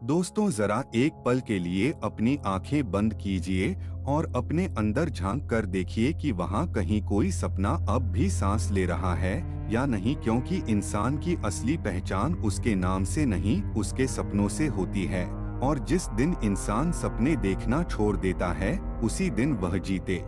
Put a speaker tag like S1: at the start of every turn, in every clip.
S1: दोस्तों, जरा एक पल के लिए अपनी आंखें बंद कीजिए और अपने अंदर झांक कर देखिए कि वहां कहीं कोई सपना अब भी सांस ले रहा है या नहीं, क्योंकि इंसान की असली पहचान उसके नाम से नहीं, उसके सपनों से होती है। और जिस दिन इंसान सपने देखना छोड़ देता है, उसी दिन वह जीते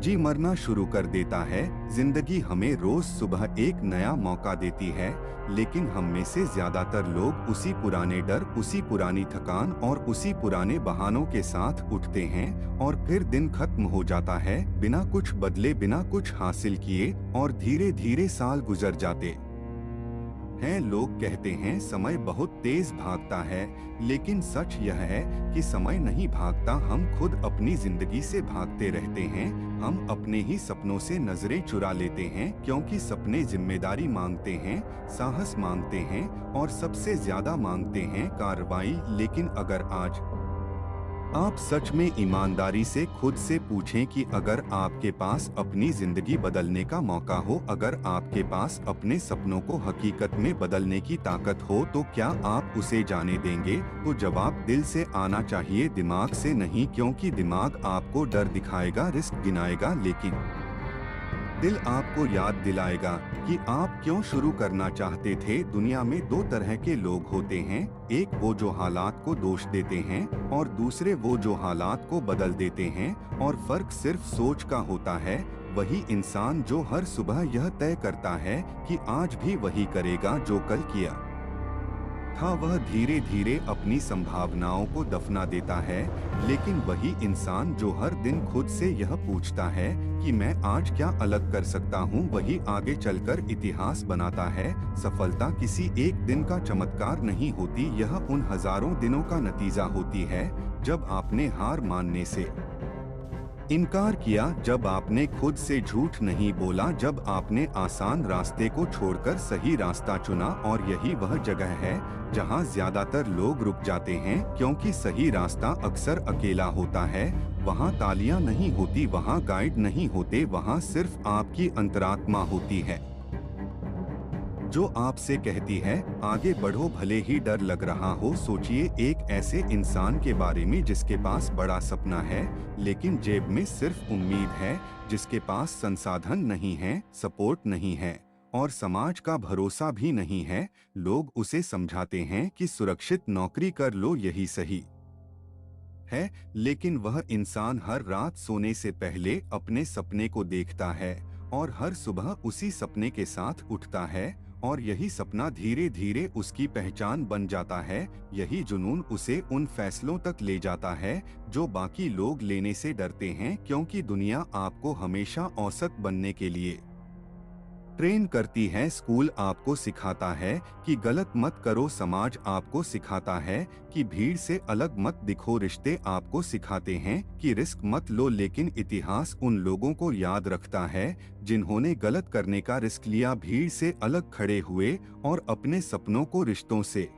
S1: जी मरना शुरू कर देता है। जिंदगी हमें रोज सुबह एक नया मौका देती है, लेकिन हम में से ज्यादातर लोग उसी पुराने डर, उसी पुरानी थकान और उसी पुराने बहानों के साथ उठते हैं और फिर दिन खत्म हो जाता है बिना कुछ बदले, बिना कुछ हासिल किए, और धीरे धीरे साल गुजर जाते हैं। लोग कहते हैं समय बहुत तेज भागता है, लेकिन सच यह है कि समय नहीं भागता, हम खुद अपनी जिंदगी से भागते रहते हैं। हम अपने ही सपनों से नजरें चुरा लेते हैं, क्योंकि सपने जिम्मेदारी मांगते हैं, साहस मांगते हैं और सबसे ज्यादा मांगते हैं कार्रवाई। लेकिन अगर आज आप सच में ईमानदारी से खुद से पूछें कि अगर आपके पास अपनी जिंदगी बदलने का मौका हो, अगर आपके पास अपने सपनों को हकीकत में बदलने की ताकत हो, तो क्या आप उसे जाने देंगे? तो जवाब दिल से आना चाहिए, दिमाग से नहीं, क्योंकि दिमाग आपको डर दिखाएगा, रिस्क गिनाएगा, लेकिन दिल आपको याद दिलाएगा कि आप क्यों शुरू करना चाहते थे। दुनिया में दो तरह के लोग होते हैं, एक वो जो हालात को दोष देते हैं और दूसरे वो जो हालात को बदल देते हैं। और फर्क सिर्फ सोच का होता है। वही इंसान जो हर सुबह यह तय करता है कि आज भी वही करेगा जो कल किया था, वह धीरे धीरे अपनी संभावनाओं को दफना देता है। लेकिन वही इंसान जो हर दिन खुद से यह पूछता है कि मैं आज क्या अलग कर सकता हूँ, वही आगे चलकर इतिहास बनाता है। सफलता किसी एक दिन का चमत्कार नहीं होती, यह उन हजारों दिनों का नतीजा होती है जब आपने हार मानने से इनकार किया, जब आपने खुद से झूठ नहीं बोला, जब आपने आसान रास्ते को छोड़कर सही रास्ता चुना। और यही वह जगह है जहां ज्यादातर लोग रुक जाते हैं, क्योंकि सही रास्ता अक्सर अकेला होता है। वहां तालियां नहीं होती, वहां गाइड नहीं होते, वहां सिर्फ आपकी अंतरात्मा होती है जो आपसे कहती है आगे बढ़ो, भले ही डर लग रहा हो। सोचिए एक ऐसे इंसान के बारे में जिसके पास बड़ा सपना है, लेकिन जेब में सिर्फ उम्मीद है, जिसके पास संसाधन नहीं है, सपोर्ट नहीं है और समाज का भरोसा भी नहीं है। लोग उसे समझाते हैं कि सुरक्षित नौकरी कर लो, यही सही है, लेकिन वह इंसान हर रात सोने से पहले अपने सपने को देखता है और हर सुबह उसी सपने के साथ उठता है। और यही सपना धीरे धीरे उसकी पहचान बन जाता है। यही जुनून उसे उन फैसलों तक ले जाता है जो बाकी लोग लेने से डरते हैं, क्योंकि दुनिया आपको हमेशा औसत बनने के लिए ट्रेन करती है। स्कूल आपको सिखाता है कि गलत मत करो, समाज आपको सिखाता है कि भीड़ से अलग मत दिखो, रिश्ते आपको सिखाते हैं कि रिस्क मत लो, लेकिन इतिहास उन लोगों को याद रखता है जिन्होंने गलत करने का रिस्क लिया, भीड़ से अलग खड़े हुए और अपने सपनों को रिश्तों से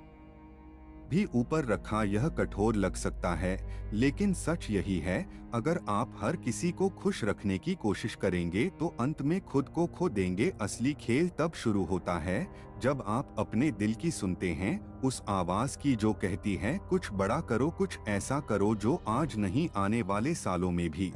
S1: भी ऊपर रखा। यह कठोर लग सकता है, लेकिन सच यही है, अगर आप हर किसी को खुश रखने की कोशिश करेंगे तो अंत में खुद को खो देंगे। असली खेल तब शुरू होता है जब आप अपने दिल की सुनते हैं, उस आवाज की जो कहती है कुछ बड़ा करो, कुछ ऐसा करो जो आज नहीं, आने वाले सालों में भी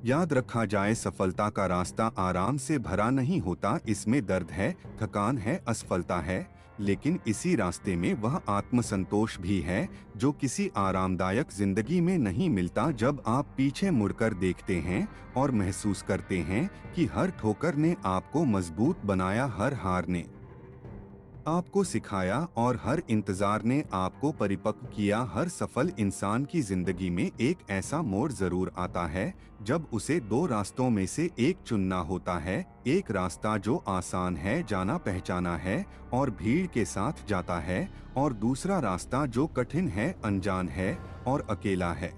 S1: याद रखा जाए। सफलता का रास्ता आराम से भरा नहीं होता, इसमें दर्द है, थकान है, असफलता है, लेकिन इसी रास्ते में वह आत्मसंतोष भी है जो किसी आरामदायक जिंदगी में नहीं मिलता। जब आप पीछे मुड़कर देखते हैं और महसूस करते हैं कि हर ठोकर ने आपको मजबूत बनाया, हर हार ने आपको सिखाया और हर इंतजार ने आपको परिपक्व किया। हर सफल इंसान की जिंदगी में एक ऐसा मोड़ जरूर आता है जब उसे दो रास्तों में से एक चुनना होता है। एक रास्ता जो आसान है, जाना पहचाना है और भीड़ के साथ जाता है, और दूसरा रास्ता जो कठिन है, अनजान है और अकेला है।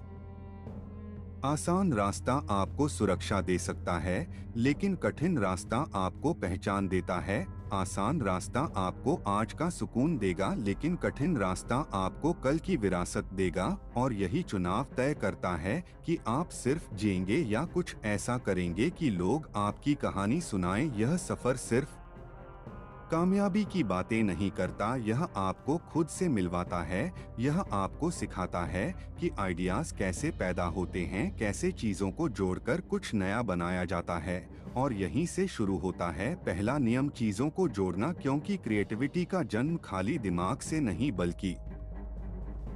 S1: आसान रास्ता आपको सुरक्षा दे सकता है, लेकिन कठिन रास्ता आपको पहचान देता है। आसान रास्ता आपको आज का सुकून देगा, लेकिन कठिन रास्ता आपको कल की विरासत देगा। और यही चुनाव तय करता है कि आप सिर्फ जिएंगे या कुछ ऐसा करेंगे कि लोग आपकी कहानी सुनाएं। यह सफर सिर्फ कामयाबी की बातें नहीं करता, यह आपको खुद से मिलवाता है। यह आपको सिखाता है कि आइडियाज कैसे पैदा होते हैं, कैसे चीजों को जोड़कर कुछ नया बनाया जाता है। और यहीं से शुरू होता है पहला नियम, चीजों को जोड़ना, क्योंकि क्रिएटिविटी का जन्म खाली दिमाग से नहीं बल्कि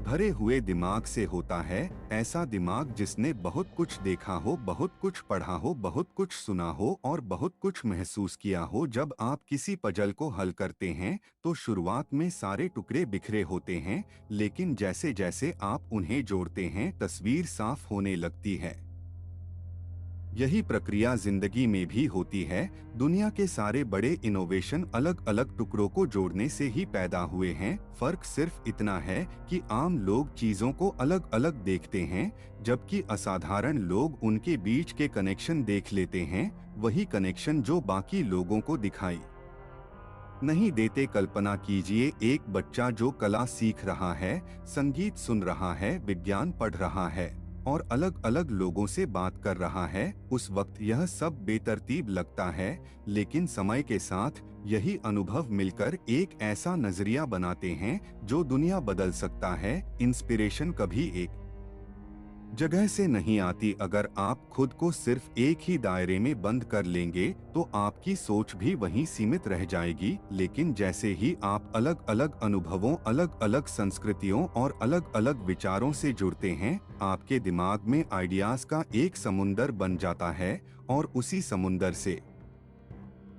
S1: भरे हुए दिमाग से होता है। ऐसा दिमाग जिसने बहुत कुछ देखा हो, बहुत कुछ पढ़ा हो, बहुत कुछ सुना हो और बहुत कुछ महसूस किया हो। जब आप किसी पजल को हल करते हैं तो शुरुआत में सारे टुकड़े बिखरे होते हैं, लेकिन जैसे जैसे आप उन्हें जोड़ते हैं तस्वीर साफ होने लगती है। यही प्रक्रिया जिंदगी में भी होती है। दुनिया के सारे बड़े इनोवेशन अलग अलग टुकड़ों को जोड़ने से ही पैदा हुए हैं। फर्क सिर्फ इतना है कि आम लोग चीजों को अलग अलग देखते हैं, जबकि असाधारण लोग उनके बीच के कनेक्शन देख लेते हैं, वही कनेक्शन जो बाकी लोगों को दिखाई नहीं देते। कल्पना कीजिए एक बच्चा जो कला सीख रहा है, संगीत सुन रहा है, विज्ञान पढ़ रहा है और अलग अलग लोगों से बात कर रहा है। उस वक्त यह सब बेतरतीब लगता है, लेकिन समय के साथ यही अनुभव मिलकर एक ऐसा नजरिया बनाते हैं जो दुनिया बदल सकता है। इंस्पिरेशन कभी एक जगह से नहीं आती। अगर आप खुद को सिर्फ एक ही दायरे में बंद कर लेंगे तो आपकी सोच भी वहीं सीमित रह जाएगी। लेकिन जैसे ही आप अलग अलग अनुभवों, अलग अलग संस्कृतियों और अलग अलग विचारों से जुड़ते हैं, आपके दिमाग में आइडियाज का एक समुंदर बन जाता है और उसी समुंदर से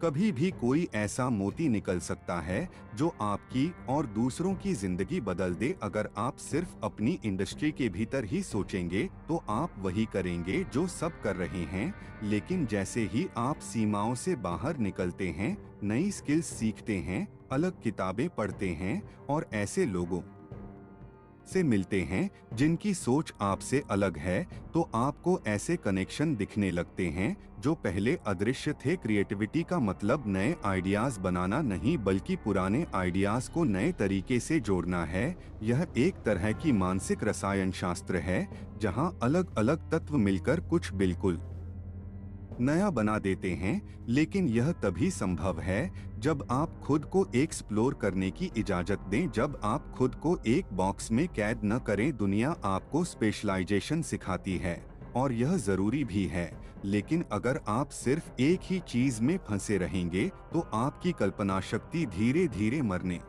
S1: कभी भी कोई ऐसा मोती निकल सकता है जो आपकी और दूसरों की जिंदगी बदल दे। अगर आप सिर्फ अपनी इंडस्ट्री के भीतर ही सोचेंगे तो आप वही करेंगे जो सब कर रहे हैं, लेकिन जैसे ही आप सीमाओं से बाहर निकलते हैं, नई स्किल्स सीखते हैं, अलग किताबें पढ़ते हैं और ऐसे लोगों से मिलते हैं जिनकी सोच आपसे अलग है, तो आपको ऐसे कनेक्शन दिखने लगते हैं जो पहले अदृश्य थे। क्रिएटिविटी का मतलब नए आइडियाज बनाना नहीं, बल्कि पुराने आइडियाज को नए तरीके से जोड़ना है। यह एक तरह की मानसिक रसायन शास्त्र है जहां अलग अलग तत्व मिलकर कुछ बिल्कुल नया बना देते हैं। लेकिन यह तभी संभव है जब आप खुद को एक्सप्लोर करने की इजाजत दें, जब आप खुद को एक बॉक्स में कैद न करें। दुनिया आपको स्पेशलाइजेशन सिखाती है और यह जरूरी भी है, लेकिन अगर आप सिर्फ एक ही चीज में फंसे रहेंगे तो आपकी कल्पना शक्ति धीरे धीरे मरने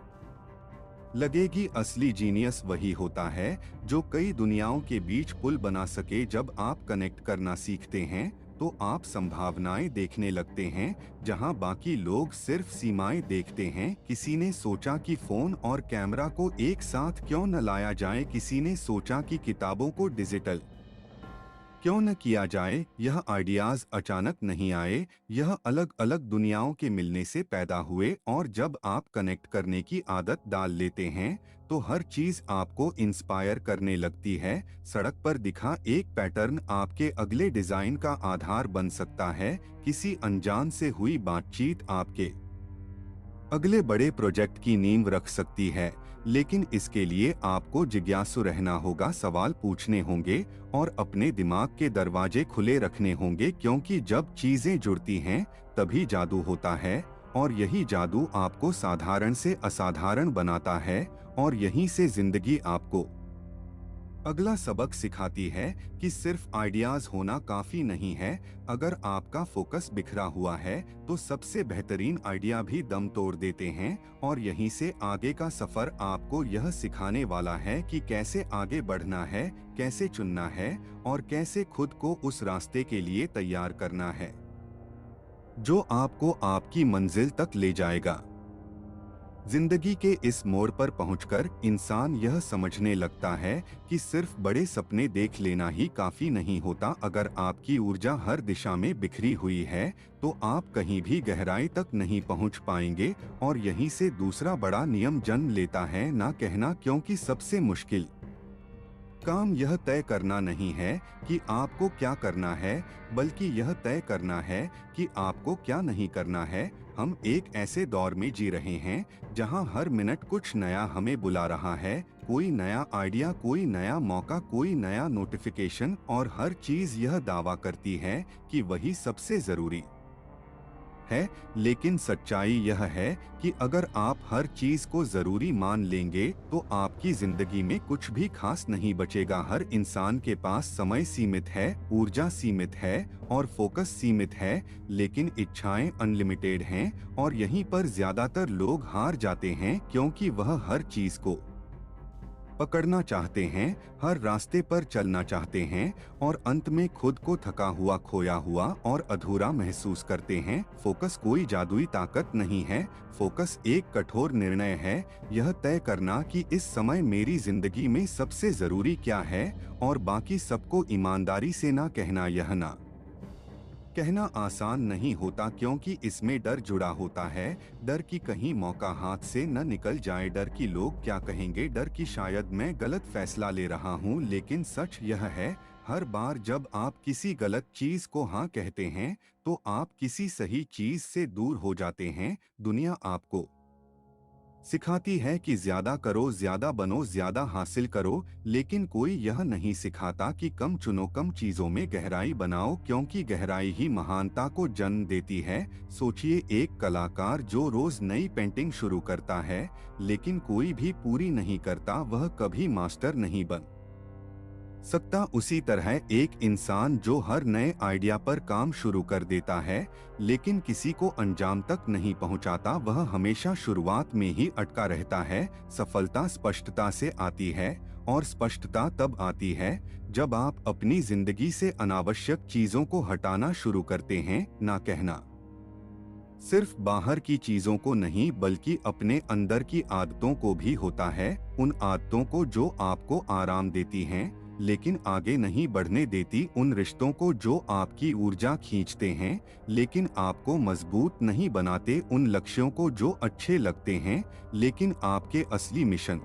S1: लगेगी। असली जीनियस वही होता है जो कई दुनियाओं के बीच पुल बना सके। जब आप कनेक्ट करना सीखते हैं तो आप संभावनाएं देखने लगते हैं जहां बाकी लोग सिर्फ सीमाएं देखते हैं। किसी ने सोचा कि फोन और कैमरा को एक साथ क्यों न लाया जाए, किसी ने सोचा कि किताबों को डिजिटल क्यों न किया जाए। यह आइडियाज अचानक नहीं आए, यह अलग अलग दुनियाओं के मिलने से पैदा हुए। और जब आप कनेक्ट करने की आदत डाल लेते हैं तो हर चीज आपको इंस्पायर करने लगती है। सड़क पर दिखा एक पैटर्न आपके अगले डिजाइन का आधार बन सकता है। किसी अनजान से हुई बातचीत आपके अगले बड़े प्रोजेक्ट की नींव रख सकती है। लेकिन इसके लिए आपको जिज्ञासु रहना होगा, सवाल पूछने होंगे और अपने दिमाग के दरवाजे खुले रखने होंगे, क्योंकि जब चीजें जुड़ती हैं तभी जादू होता है। और यही जादू आपको साधारण से असाधारण बनाता है। और यहीं से जिंदगी आपको अगला सबक सिखाती है कि सिर्फ आइडियाज होना काफी नहीं है। अगर आपका फोकस बिखरा हुआ है तो सबसे बेहतरीन आइडिया भी दम तोड़ देते हैं। और यहीं से आगे का सफर आपको यह सिखाने वाला है कि कैसे आगे बढ़ना है, कैसे चुनना है और कैसे खुद को उस रास्ते के लिए तैयार करना है जो आपको आपकी मंजिल तक ले जाएगा। जिंदगी के इस मोड़ पर पहुंचकर इंसान यह समझने लगता है कि सिर्फ बड़े सपने देख लेना ही काफी नहीं होता। अगर आपकी ऊर्जा हर दिशा में बिखरी हुई है तो आप कहीं भी गहराई तक नहीं पहुंच पाएंगे। और यहीं से दूसरा बड़ा नियम जन्म लेता है, ना कहना। क्योंकि सबसे मुश्किल काम यह तय करना नहीं है कि आपको क्या करना है, बल्कि यह तय करना है कि आपको क्या नहीं करना है। हम एक ऐसे दौर में जी रहे हैं जहां हर मिनट कुछ नया हमें बुला रहा है। कोई नया आइडिया, कोई नया मौका, कोई नया नोटिफिकेशन, और हर चीज यह दावा करती है कि वही सबसे जरूरी है, लेकिन सच्चाई यह है कि अगर आप हर चीज को जरूरी मान लेंगे तो आपकी जिंदगी में कुछ भी खास नहीं बचेगा। हर इंसान के पास समय सीमित है, ऊर्जा सीमित है और फोकस सीमित है, लेकिन इच्छाएं अनलिमिटेड हैं और यहीं पर ज्यादातर लोग हार जाते हैं क्योंकि वह हर चीज को पकड़ना चाहते हैं, हर रास्ते पर चलना चाहते हैं और अंत में खुद को थका हुआ, खोया हुआ और अधूरा महसूस करते हैं। फोकस कोई जादुई ताकत नहीं है, फोकस एक कठोर निर्णय है, यह तय करना कि इस समय मेरी जिंदगी में सबसे जरूरी क्या है और बाकी सबको ईमानदारी से ना कहना। यह ना कहना आसान नहीं होता क्योंकि इसमें डर जुड़ा होता है, डर कि कहीं मौका हाथ से न निकल जाए, डर कि लोग क्या कहेंगे, डर कि शायद मैं गलत फैसला ले रहा हूँ। लेकिन सच यह है, हर बार जब आप किसी गलत चीज को हाँ कहते हैं तो आप किसी सही चीज से दूर हो जाते हैं। दुनिया आपको सिखाती है कि ज्यादा करो, ज्यादा बनो, ज्यादा हासिल करो, लेकिन कोई यह नहीं सिखाता कि कम चुनो, कम चीजों में गहराई बनाओ, क्योंकि गहराई ही महानता को जन्म देती है। सोचिए, एक कलाकार जो रोज नई पेंटिंग शुरू करता है लेकिन कोई भी पूरी नहीं करता, वह कभी मास्टर नहीं बन सकता। उसी तरह एक इंसान जो हर नए आइडिया पर काम शुरू कर देता है लेकिन किसी को अंजाम तक नहीं पहुंचाता, वह हमेशा शुरुआत में ही अटका रहता है। सफलता स्पष्टता से आती है और स्पष्टता तब आती है जब आप अपनी जिंदगी से अनावश्यक चीजों को हटाना शुरू करते हैं। ना कहना सिर्फ बाहर की चीजों को नहीं बल्कि अपने अंदर की आदतों को भी होता है। उन आदतों को जो आपको आराम देती हैं लेकिन आगे नहीं बढ़ने देती, उन रिश्तों को जो आपकी ऊर्जा खींचते हैं लेकिन आपको मजबूत नहीं बनाते, उन लक्ष्यों को जो अच्छे लगते हैं लेकिन आपके असली मिशन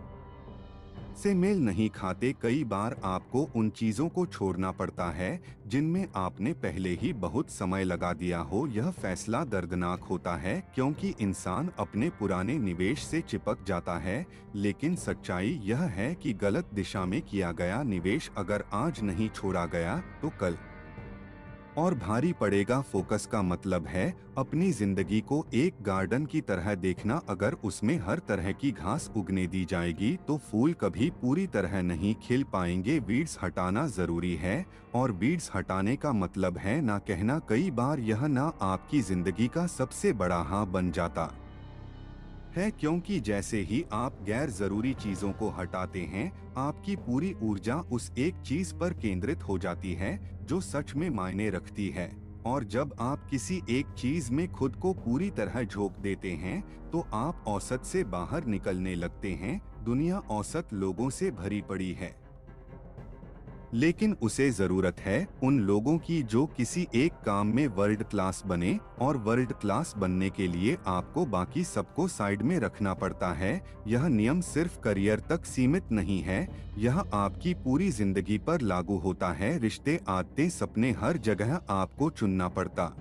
S1: से मेल नहीं खाते। कई बार आपको उन चीजों को छोड़ना पड़ता है जिनमें आपने पहले ही बहुत समय लगा दिया हो। यह फैसला दर्दनाक होता है क्योंकि इंसान अपने पुराने निवेश से चिपक जाता है, लेकिन सच्चाई यह है कि गलत दिशा में किया गया निवेश अगर आज नहीं छोड़ा गया तो कल और भारी पड़ेगा। फोकस का मतलब है अपनी जिंदगी को एक गार्डन की तरह देखना। अगर उसमें हर तरह की घास उगने दी जाएगी तो फूल कभी पूरी तरह नहीं खिल पाएंगे। वीड्स हटाना जरूरी है और वीड्स हटाने का मतलब है ना कहना। कई बार यह ना आपकी जिंदगी का सबसे बड़ा हाँ बन जाता है, क्योंकि जैसे ही आप गैर जरूरी चीजों को हटाते हैं आपकी पूरी ऊर्जा उस एक चीज पर केंद्रित हो जाती है जो सच में मायने रखती है। और जब आप किसी एक चीज में खुद को पूरी तरह झोंक देते हैं तो आप औसत से बाहर निकलने लगते हैं। दुनिया औसत लोगों से भरी पड़ी है, लेकिन उसे जरूरत है उन लोगों की जो किसी एक काम में वर्ल्ड क्लास बने, और वर्ल्ड क्लास बनने के लिए आपको बाकी सबको साइड में रखना पड़ता है। यह नियम सिर्फ करियर तक सीमित नहीं है, यह आपकी पूरी जिंदगी पर लागू होता है। रिश्ते, आदतें, सपने, हर जगह आपको चुनना पड़ता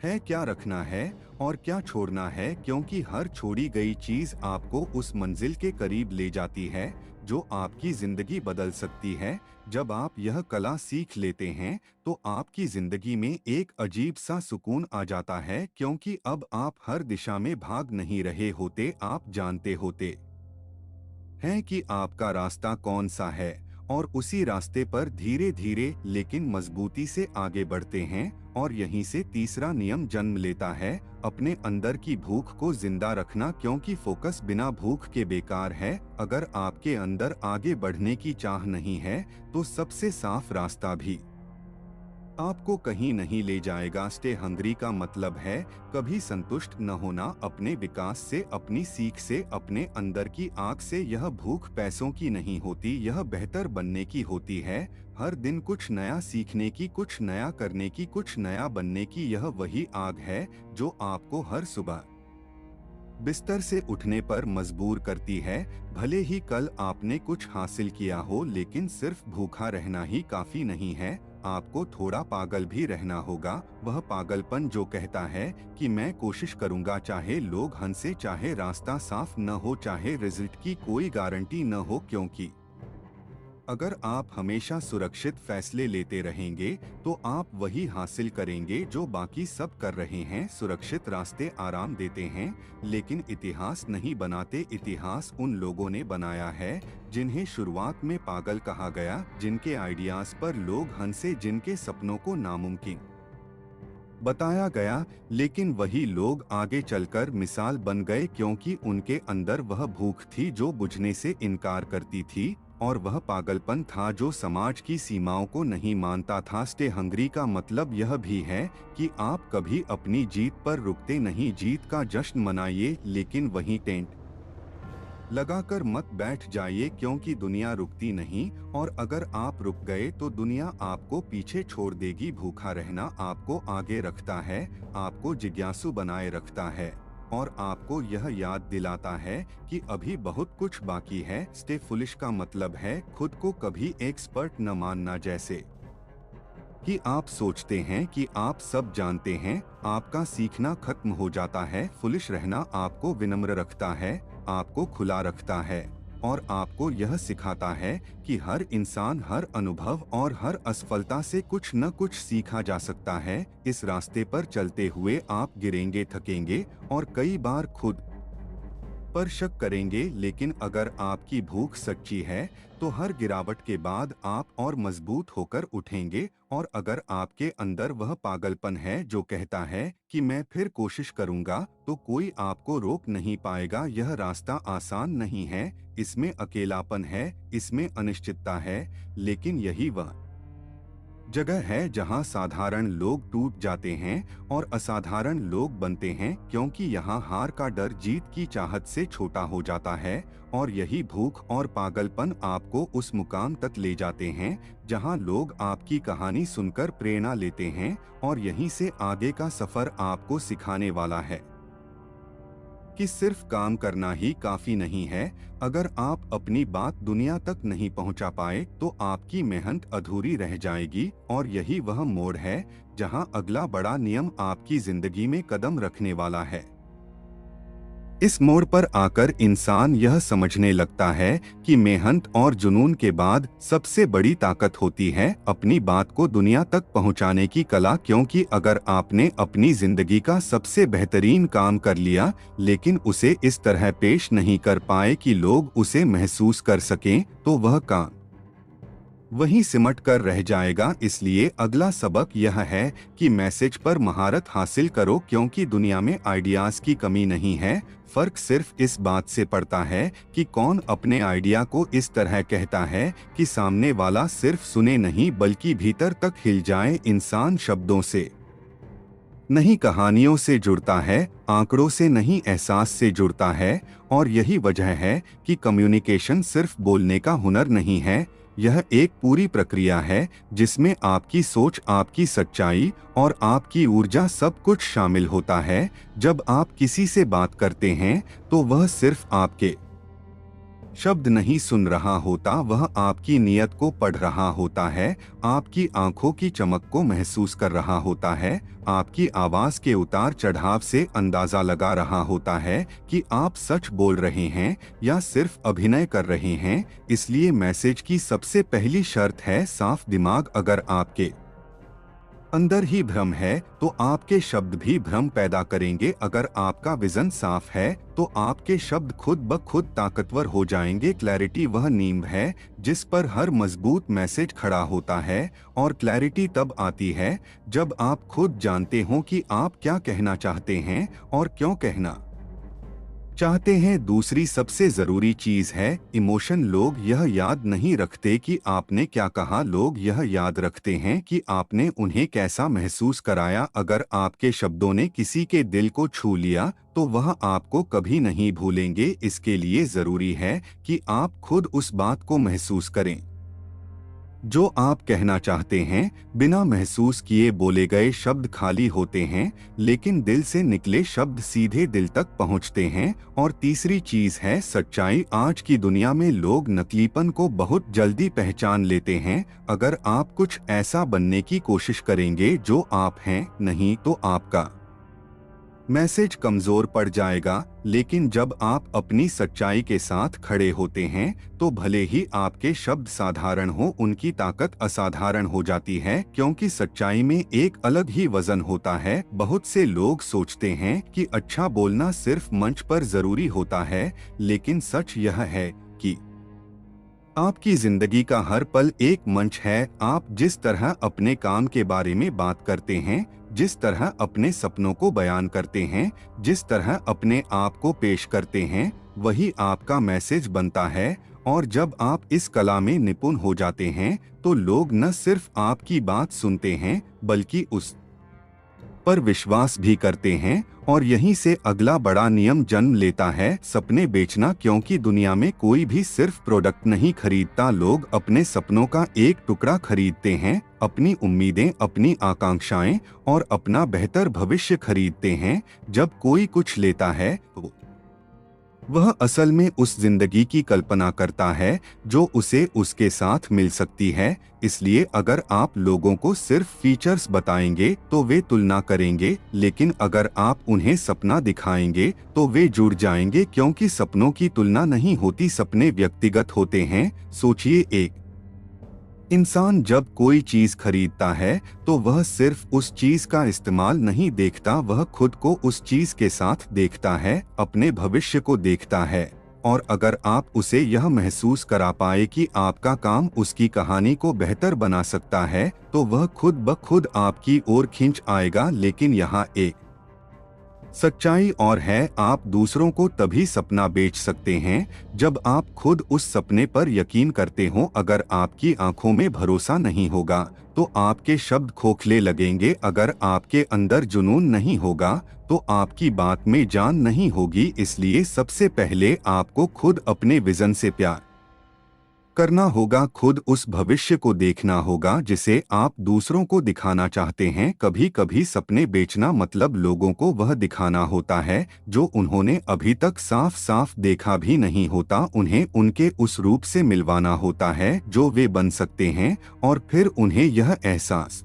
S1: है क्या रखना है और क्या छोड़ना है, क्योंकि हर छोड़ी गई चीज आपको उस मंजिल के करीब ले जाती है जो आपकी जिंदगी बदल सकती है। जब आप यह कला सीख लेते हैं तो आपकी जिंदगी में एक अजीब सा सुकून आ जाता है, क्योंकि अब आप हर दिशा में भाग नहीं रहे होते, आप जानते होते हैं कि आपका रास्ता कौन सा है और उसी रास्ते पर धीरे धीरे लेकिन मजबूती से आगे बढ़ते हैं। और यहीं से तीसरा नियम जन्म लेता है, अपने अंदर की भूख को जिंदा रखना, क्योंकि फोकस बिना भूख के बेकार है। अगर आपके अंदर आगे बढ़ने की चाह नहीं है तो सबसे साफ रास्ता भी आपको कहीं नहीं ले जाएगा। स्टे हंग्री का मतलब है कभी संतुष्ट न होना अपने विकास से, अपनी सीख से, अपने अंदर की आग से। यह भूख पैसों की नहीं होती, यह बेहतर बनने की होती है। हर दिन कुछ नया सीखने की, कुछ नया करने की, कुछ नया बनने की। यह वही आग है जो आपको हर सुबह बिस्तर से उठने पर मजबूर करती है। भले ही कल आपने कुछ हासिल किया हो, लेकिन सिर्फ भूखा रहना ही काफी नहीं है, आपको थोड़ा पागल भी रहना होगा। वह पागलपन जो कहता है कि मैं कोशिश करूंगा, चाहे लोग हंसे, चाहे रास्ता साफ न हो, चाहे रिजल्ट की कोई गारंटी न हो, क्योंकि अगर आप हमेशा सुरक्षित फैसले लेते रहेंगे तो आप वही हासिल करेंगे जो बाकी सब कर रहे हैं। सुरक्षित रास्ते आराम देते हैं, लेकिन इतिहास नहीं बनाते। इतिहास उन लोगों ने बनाया है जिन्हें शुरुआत में पागल कहा गया, जिनके आइडियाज पर लोग हंसे, जिनके सपनों को नामुमकिन बताया गया, लेकिन वही लोग आगे चलकर मिसाल बन गए, क्योंकि उनके अंदर वह भूख थी जो बुझने से इनकार करती थी, और वह पागलपन था जो समाज की सीमाओं को नहीं मानता था। स्टे हंग्री का मतलब यह भी है कि आप कभी अपनी जीत पर रुकते नहीं। जीत का जश्न मनाइए, लेकिन वहीं टेंट लगाकर मत बैठ जाइए, क्योंकि दुनिया रुकती नहीं, और अगर आप रुक गए तो दुनिया आपको पीछे छोड़ देगी। भूखा रहना आपको आगे रखता है, आपको जिज्ञासु बनाए रखता है, और आपको यह याद दिलाता है कि अभी बहुत कुछ बाकी है। स्टे फुलिश का मतलब है खुद को कभी एक्सपर्ट न मानना, जैसे कि आप सोचते हैं कि आप सब जानते हैं। आपका सीखना खत्म हो जाता है। फुलिश रहना आपको विनम्र रखता है, आपको खुला रखता है, और आपको यह सिखाता है कि हर इंसान, हर अनुभव और हर असफलता से कुछ न कुछ सीखा जा सकता है। इस रास्ते पर चलते हुए आप गिरेंगे, थकेंगे और कई बार खुद पर शक करेंगे, लेकिन अगर आपकी भूख सच्ची है तो हर गिरावट के बाद आप और मजबूत होकर उठेंगे। और अगर आपके अंदर वह पागलपन है जो कहता है कि मैं फिर कोशिश करूंगा, तो कोई आपको रोक नहीं पाएगा। यह रास्ता आसान नहीं है, इसमें अकेलापन है, इसमें अनिश्चितता है, लेकिन यही वह जगह है जहां साधारण लोग टूट जाते हैं और असाधारण लोग बनते हैं, क्योंकि यहाँ हार का डर जीत की चाहत से छोटा हो जाता है। और यही भूख और पागलपन आपको उस मुकाम तक ले जाते हैं जहां लोग आपकी कहानी सुनकर प्रेरणा लेते हैं, और यहीं से आगे का सफर आपको सिखाने वाला है कि सिर्फ काम करना ही काफी नहीं है। अगर आप अपनी बात दुनिया तक नहीं पहुंचा पाए तो आपकी मेहनत अधूरी रह जाएगी, और यही वह मोड़ है जहां अगला बड़ा नियम आपकी जिंदगी में कदम रखने वाला है। इस मोड़ पर आकर इंसान यह समझने लगता है कि मेहनत और जुनून के बाद सबसे बड़ी ताकत होती है अपनी बात को दुनिया तक पहुंचाने की कला। क्योंकि अगर आपने अपनी जिंदगी का सबसे बेहतरीन काम कर लिया, लेकिन उसे इस तरह पेश नहीं कर पाए कि लोग उसे महसूस कर सकें, तो वह काम वहीं सिमट कर रह जाएगा। इसलिए अगला सबक यह है कि मैसेज पर महारत हासिल करो, क्योंकि दुनिया में आइडियाज की कमी नहीं है। फर्क सिर्फ इस बात से पड़ता है कि कौन अपने आइडिया को इस तरह कहता है कि सामने वाला सिर्फ सुने नहीं बल्कि भीतर तक हिल जाए। इंसान शब्दों से नहीं कहानियों से जुड़ता है, आंकड़ों से नहीं एहसास से जुड़ता है। और यही वजह है कि कम्युनिकेशन सिर्फ बोलने का हुनर नहीं है, यह एक पूरी प्रक्रिया है जिसमें आपकी सोच, आपकी सच्चाई और आपकी ऊर्जा सब कुछ शामिल होता है। जब आप किसी से बात करते हैं तो वह सिर्फ आपके शब्द नहीं सुन रहा होता, वह आपकी नियत को पढ़ रहा होता है, आपकी आंखों की चमक को महसूस कर रहा होता है, आपकी आवाज के उतार चढ़ाव से अंदाजा लगा रहा होता है कि आप सच बोल रहे हैं या सिर्फ अभिनय कर रहे हैं। इसलिए मैसेज की सबसे पहली शर्त है साफ दिमाग। अगर आपके अंदर ही भ्रम है तो आपके शब्द भी भ्रम पैदा करेंगे। अगर आपका विजन साफ है तो आपके शब्द खुद ब खुद ताकतवर हो जाएंगे। क्लैरिटी वह नींव है जिस पर हर मजबूत मैसेज खड़ा होता है, और क्लैरिटी तब आती है जब आप खुद जानते हो कि आप क्या कहना चाहते हैं और क्यों कहना चाहते हैं। दूसरी सबसे जरूरी चीज है इमोशन। लोग यह याद नहीं रखते कि आपने क्या कहा, लोग यह याद रखते हैं कि आपने उन्हें कैसा महसूस कराया। अगर आपके शब्दों ने किसी के दिल को छू लिया तो वह आपको कभी नहीं भूलेंगे। इसके लिए जरूरी है कि आप खुद उस बात को महसूस करें जो आप कहना चाहते हैं। बिना महसूस किए बोले गए शब्द खाली होते हैं, लेकिन दिल से निकले शब्द सीधे दिल तक पहुंचते हैं। और तीसरी चीज है सच्चाई। आज की दुनिया में लोग नकलीपन को बहुत जल्दी पहचान लेते हैं। अगर आप कुछ ऐसा बनने की कोशिश करेंगे जो आप हैं नहीं, तो आपका मैसेज कमजोर पड़ जाएगा। लेकिन जब आप अपनी सच्चाई के साथ खड़े होते हैं तो भले ही आपके शब्द साधारण हो, उनकी ताकत असाधारण हो जाती है, क्योंकि सच्चाई में एक अलग ही वजन होता है। बहुत से लोग सोचते हैं कि अच्छा बोलना सिर्फ मंच पर जरूरी होता है, लेकिन सच यह है कि आपकी जिंदगी का हर पल एक मंच है। आप जिस तरह अपने काम के बारे में बात करते हैं, जिस तरह अपने सपनों को बयान करते हैं, जिस तरह अपने आप को पेश करते हैं, वही आपका मैसेज बनता है। और जब आप इस कला में निपुण हो जाते हैं तो लोग न सिर्फ आपकी बात सुनते हैं बल्कि उस पर विश्वास भी करते हैं। और यहीं से अगला बड़ा नियम जन्म लेता है, सपने बेचना। क्योंकि दुनिया में कोई भी सिर्फ प्रोडक्ट नहीं खरीदता, लोग अपने सपनों का एक टुकड़ा खरीदते हैं, अपनी उम्मीदें, अपनी आकांक्षाएं और अपना बेहतर भविष्य खरीदते हैं। जब कोई कुछ लेता है तो वह असल में उस जिंदगी की कल्पना करता है जो उसे उसके साथ मिल सकती है। इसलिए अगर आप लोगों को सिर्फ फीचर्स बताएंगे तो वे तुलना करेंगे, लेकिन अगर आप उन्हें सपना दिखाएंगे तो वे जुड़ जाएंगे। क्योंकि सपनों की तुलना नहीं होती, सपने व्यक्तिगत होते हैं। सोचिए, एक इंसान जब कोई चीज खरीदता है तो वह सिर्फ उस चीज का इस्तेमाल नहीं देखता, वह खुद को उस चीज के साथ देखता है, अपने भविष्य को देखता है। और अगर आप उसे यह महसूस करा पाए कि आपका काम उसकी कहानी को बेहतर बना सकता है तो वह खुद ब खुद आपकी ओर खींच आएगा। लेकिन यहाँ एक सच्चाई और है, आप दूसरों को तभी सपना बेच सकते हैं जब आप खुद उस सपने पर यकीन करते हो। अगर आपकी आंखों में भरोसा नहीं होगा तो आपके शब्द खोखले लगेंगे। अगर आपके अंदर जुनून नहीं होगा तो आपकी बात में जान नहीं होगी। इसलिए सबसे पहले आपको खुद अपने विजन से प्यार करना होगा, खुद उस भविष्य को देखना होगा जिसे आप दूसरों को दिखाना चाहते हैं। कभी कभी सपने बेचना मतलब लोगों को वह दिखाना होता है जो उन्होंने अभी तक साफ साफ देखा भी नहीं होता। उन्हें उनके उस रूप से मिलवाना होता है जो वे बन सकते हैं, और फिर उन्हें यह एहसास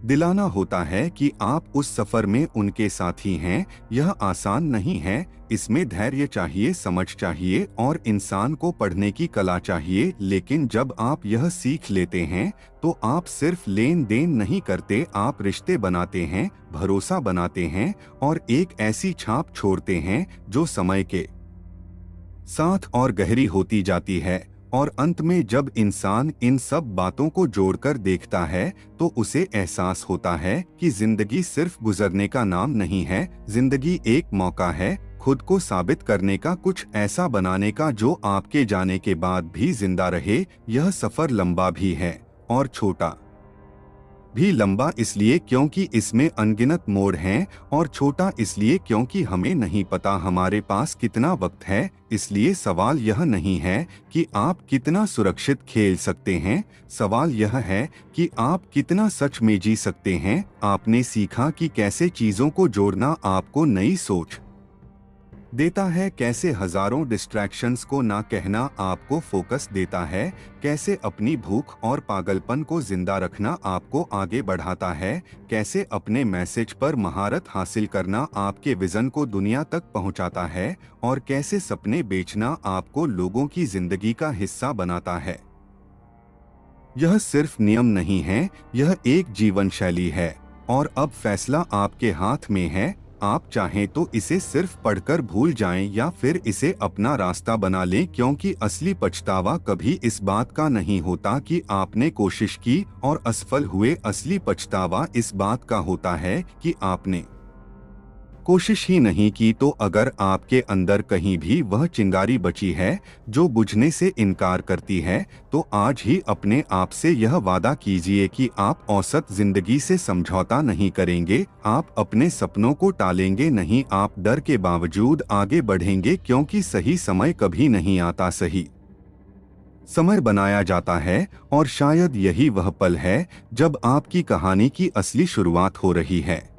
S1: दिलाना होता है कि आप उस सफर में उनके साथी हैं। यह आसान नहीं है, इसमें धैर्य चाहिए, समझ चाहिए और इंसान को पढ़ने की कला चाहिए। लेकिन जब आप यह सीख लेते हैं तो आप सिर्फ लेन देन नहीं करते, आप रिश्ते बनाते हैं, भरोसा बनाते हैं और एक ऐसी छाप छोड़ते हैं जो समय के साथ और गहरी होती जाती है। और अंत में जब इंसान इन सब बातों को जोड़कर देखता है तो उसे एहसास होता है कि जिंदगी सिर्फ गुजरने का नाम नहीं है, जिंदगी एक मौका है खुद को साबित करने का, कुछ ऐसा बनाने का जो आपके जाने के बाद भी जिंदा रहे। यह सफर लंबा भी है और छोटा भी। लंबा इसलिए क्योंकि इसमें अनगिनत मोड़ हैं, और छोटा इसलिए क्योंकि हमें नहीं पता हमारे पास कितना वक्त है। इसलिए सवाल यह नहीं है कि आप कितना सुरक्षित खेल सकते हैं, सवाल यह है कि आप कितना सच में जी सकते हैं। आपने सीखा कि कैसे चीजों को जोड़ना आपको नई सोच देता है, कैसे हजारों डिस्ट्रैक्शंस को ना कहना आपको फोकस देता है, कैसे अपनी भूख और पागलपन को जिंदा रखना आपको आगे बढ़ाता है, कैसे अपने मैसेज पर महारत हासिल करना आपके विजन को दुनिया तक पहुंचाता है, और कैसे सपने बेचना आपको लोगों की जिंदगी का हिस्सा बनाता है। यह सिर्फ नियम नहीं है, यह एक जीवन शैली है। और अब फैसला आपके हाथ में है। आप चाहें तो इसे सिर्फ पढ़कर भूल जाएं या फिर इसे अपना रास्ता बना लें, क्योंकि असली पछतावा कभी इस बात का नहीं होता कि आपने कोशिश की और असफल हुए। असली पछतावा इस बात का होता है कि आपने कोशिश ही नहीं की। तो अगर आपके अंदर कहीं भी वह चिंगारी बची है जो बुझने से इनकार करती है, तो आज ही अपने आप से यह वादा कीजिए कि आप औसत जिंदगी से समझौता नहीं करेंगे, आप अपने सपनों को टालेंगे नहीं, आप डर के बावजूद आगे बढ़ेंगे, क्योंकि सही समय कभी नहीं आता, सही समय बनाया जाता है। और शायद यही वह पल है जब आपकी कहानी की असली शुरुआत हो रही है।